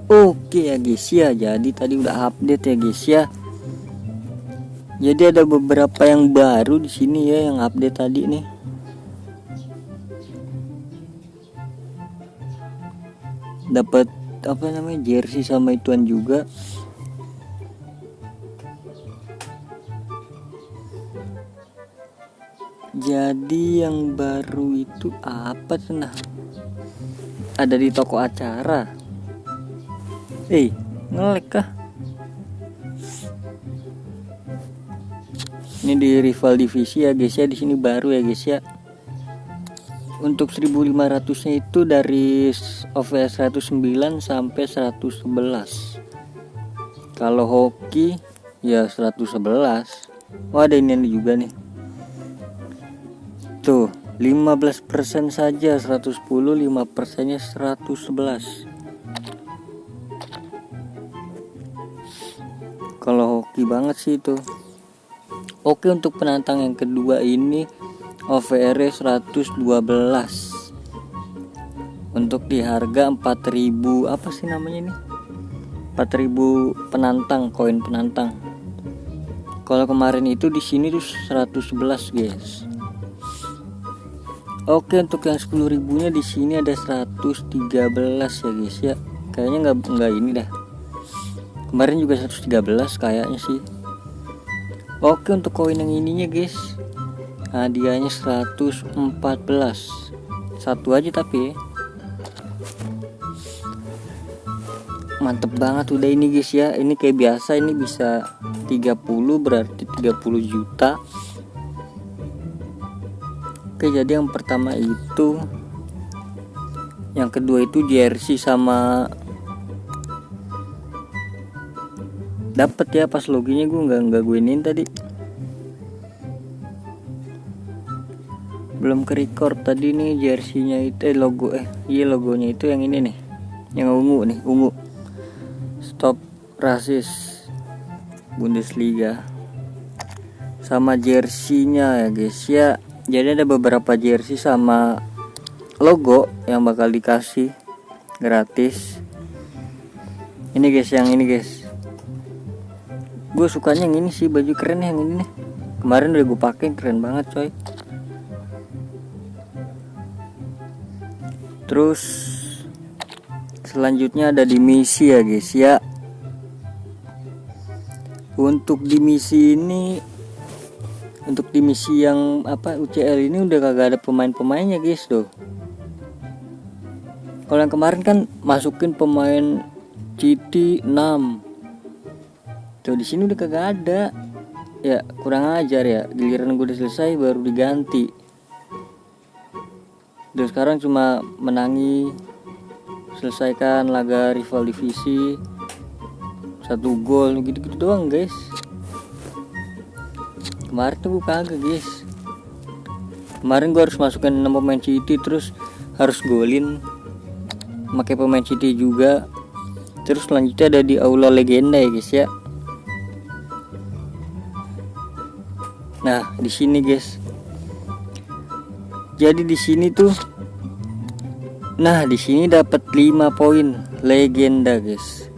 Oke ya guys ya, jadi tadi udah update ya guys ya. Jadi ada beberapa yang baru di sini ya yang update tadi nih. Dapat apa namanya jersey sama ituan juga. Jadi yang baru itu apa tuh nah? Ada di toko acara. Ngelek kah? Ini di rival divisi ya guys ya, di sini baru ya guys ya. Untuk 1500-nya itu dari OVS 109 sampai 111. Kalau hoki ya 111. Oh ada ini juga nih. Tuh 15% saja 110, 5%-nya 111. Kalau hoki banget sih itu. Oke, untuk penantang yang kedua ini OVR 112. Untuk di harga 4000 apa sih namanya ini? 4000 penantang, koin penantang. Kalau kemarin itu di sini tuh 111 guys. Oke, untuk yang 10.000-nya di sini ada 113 ya guys ya. Kayaknya enggak ini dah. Kemarin juga 113 kayaknya sih. Oke, untuk koin yang ininya guys, hadiahnya 114. Satu aja tapi mantep banget udah ini guys ya. Ini kayak biasa, ini bisa 30, berarti 30 juta. Oke, jadi yang pertama itu, yang kedua itu jersey sama dapat ya, pas loginya gue nggak gue inin tadi, belum ke record tadi nih jerseynya itu logonya itu yang ini nih, yang ungu nih, ungu stop rasis Bundesliga sama jerseynya ya guys ya. Jadi ada beberapa jersey sama logo yang bakal dikasih gratis. Ini guys, yang ini guys, gue sukanya yang ini sih, baju keren yang ini nih. Kemarin udah gue pakai, keren banget coy. Terus selanjutnya ada di misi ya guys ya. Untuk di misi ini, untuk di misi yang apa UCL ini udah kagak ada pemain-pemainnya guys tuh. Kalau yang kemarin kan masukin pemain Citi 6. Tuh di sini udah kagak ada. Ya kurang ajar ya. Giliran gue udah selesai baru diganti. Dan sekarang cuma menangi, selesaikan laga rival divisi, 1 gol gitu-gitu doang guys. Kemarin tuh gue kagak guys. Kemarin gue harus masukin 6 pemain Citi, terus harus golin pakai pemain Citi juga. Terus selanjutnya ada di aula legenda ya guys ya. Nah, di sini guys. Jadi di sini tuh, nah di sini dapat 5 poin legenda guys.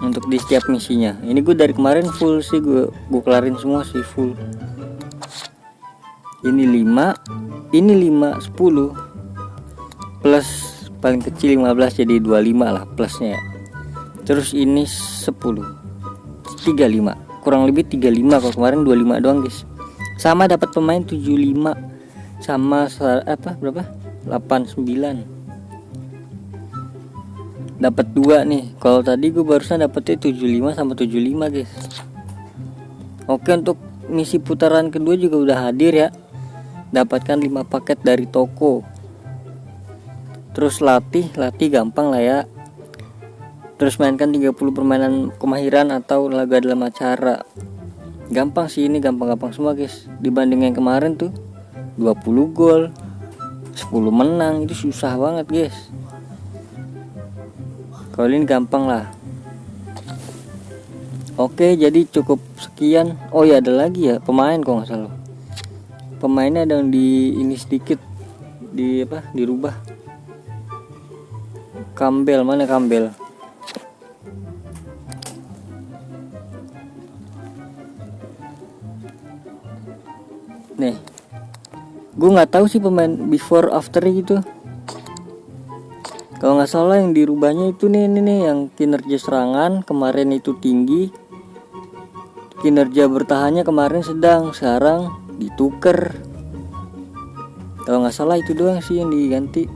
Untuk di setiap misinya. Ini gue dari kemarin full sih, gue kelarin semua sih full. Ini 5, ini 5, 10 plus paling kecil 15 jadi 25 lah plusnya ya. Terus ini 10, 35, kurang lebih 35. Kalau kemarin 25 doang guys. Sama dapat pemain 75 sama apa berapa? 89. Dapat 2 nih. Kalau tadi gue barusan dapetnya 75 sama 75 guys. Oke, untuk misi putaran kedua juga udah hadir ya. Dapatkan 5 paket dari toko. Terus latih gampang lah ya. Terus mainkan 30 permainan kemahiran atau laga dalam acara. Gampang sih, ini gampang-gampang semua guys. Dibanding yang kemarin tuh 20 gol 10 menang, itu susah banget guys. Kalau ini gampang lah. Oke, jadi cukup sekian. Oh ya, ada lagi ya pemain kok nggak salah. Pemainnya ada yang di ini sedikit dirubah. Campbell, mana Campbell? Gue nggak tahu sih pemain before after gitu. Kalau nggak salah yang dirubahnya itu nih yang kinerja serangan kemarin itu tinggi, kinerja bertahannya kemarin sedang, sekarang dituker. Kalau nggak salah itu doang sih yang diganti.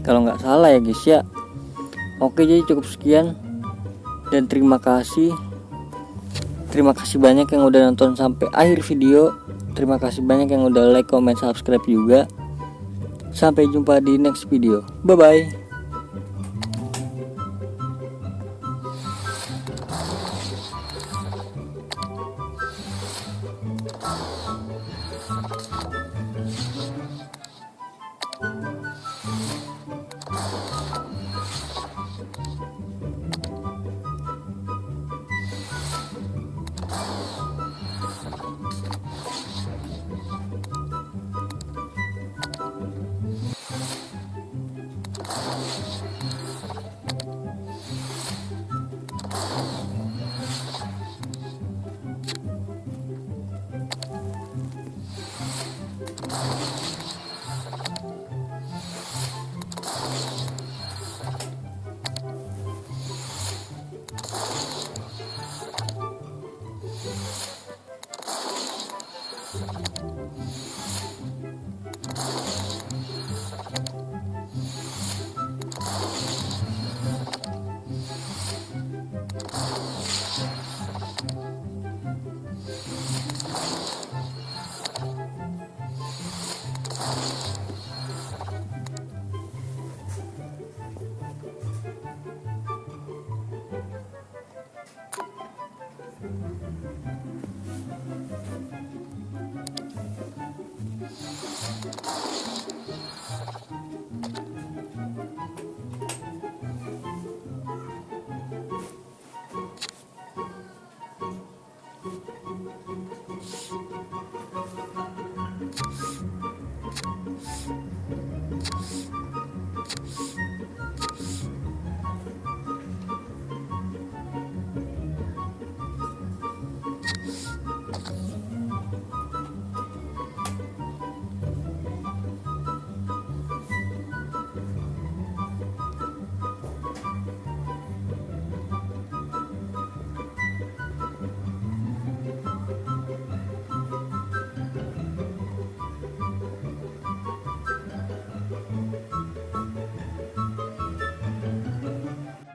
Kalau nggak salah ya guys ya. Oke, jadi cukup sekian dan terima kasih. Terima kasih banyak yang udah nonton sampai akhir video. Terima kasih banyak yang udah like, comment, subscribe juga. Sampai jumpa di next video. Bye bye.